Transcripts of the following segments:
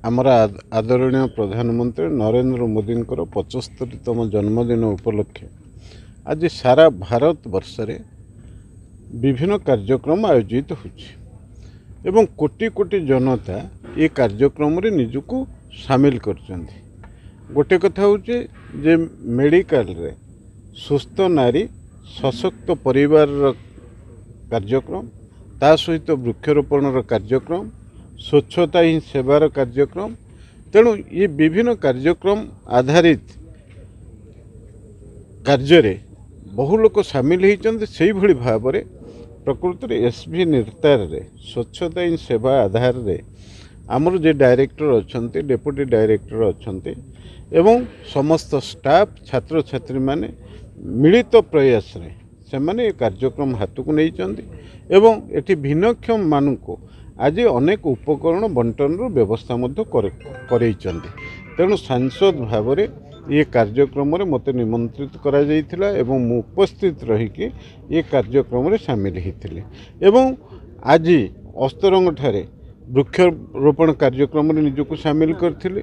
आमर आदरणीय प्रधानमंत्री नरेंद्र मोदी 75तम जन्मदिन उपलक्षे आज सारा भारत वर्ष रे विभिन्न कार्यक्रम आयोजित होछि कोटि कोटि जनता ये कार्यक्रम रे निजको शामिल करछन्ति। गोटे कथा होछि जे मेडिकल रे सुस्थ नारी सशक्त परिवार कार्यक्रम ता सहित वृक्षरोपण कार्यक्रम स्वच्छता ही सेवार कार्यक्रम तेणु ये विभिन्न कार्यक्रम आधारित कार्य बहु लोक सामिल होती से भाव में प्रकृति एसबी निर्तार रे स्वच्छता ही सेवा आधार रे आमर जे डायरेक्टर अच्छा डेप्यूटी डायरेक्टर अच्छा एवं समस्त स्टाफ छात्र छात्री माने मिलित प्रयास रे से माने कार्यक्रम हाथ को नहीं एटी भिन्नक्षम मान को आज अनेक उपकरण बंटन व्यवस्था तेणु सांसद भाव में ये कार्यक्रम रे मते निमंत्रित करा जाइथिला एवं मु उपस्थित रहिके ये कार्यक्रम रे शामिल होइथिले एवं आज अस्तरंग ठारे वृक्षरोपण कार्यक्रम रे निजको शामिल करथिले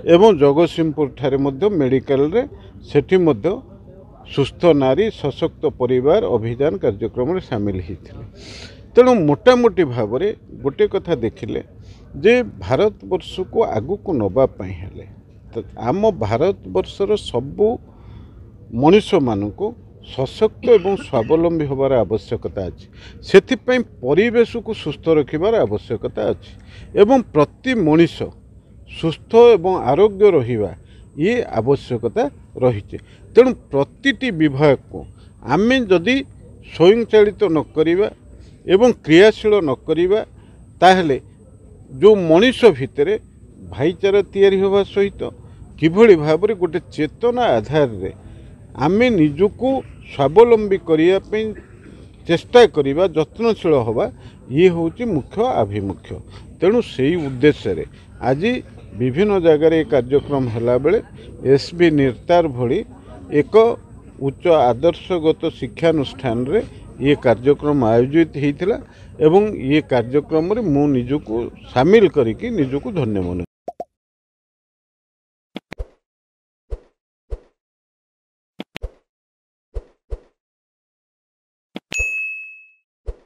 एवं जगतसिंहपुर ठारे मध्य मेडिकल रे सेठी मध्य सुस्थ नारी सशक्त परिवार अभियान कार्यक्रम रे शामिल होइथिले। तेणु मोटामोटी भाव में गोटे कथा देखिले जे भारत वर्ष को आगु को नवापाई हेले तो आम भारत वर्षर सबू मनुष्य मान को सशक्त एवं स्वावलंबी होबार आवश्यकता अच्छी से परिवेश को सुस्थ रखिबार आवश्यकता अच्छी एवं प्रति मनुष्य सुस्थ एवं आरोग्य रहिबा ये आवश्यकता रही। तेणु प्रतिटी विभाग को आमे जदि स्वयं चालित न करिबा एवं क्रियाशील न करिबा ताहले जो मनुष्य भितर भाईचारा तैयारी होगा सहित किभली भाव में गोटे चेतना आधार रे आमे निजको स्वावलंबी करने चेष्टा करिबा यत्नशील होगा ये होची मुख्य आभिमुख्य। तेणु से उद्देश्य रे आज विभिन्न जगार कार्यक्रम हला बेले एसबी निर्तार भली एक उच्च आदर्शगत शिक्षानुष्ठान रे ये कार्यक्रम आयोजित होता एवं ये कार्यक्रम रे मु निजको शामिल करिकी निजको धन्य मन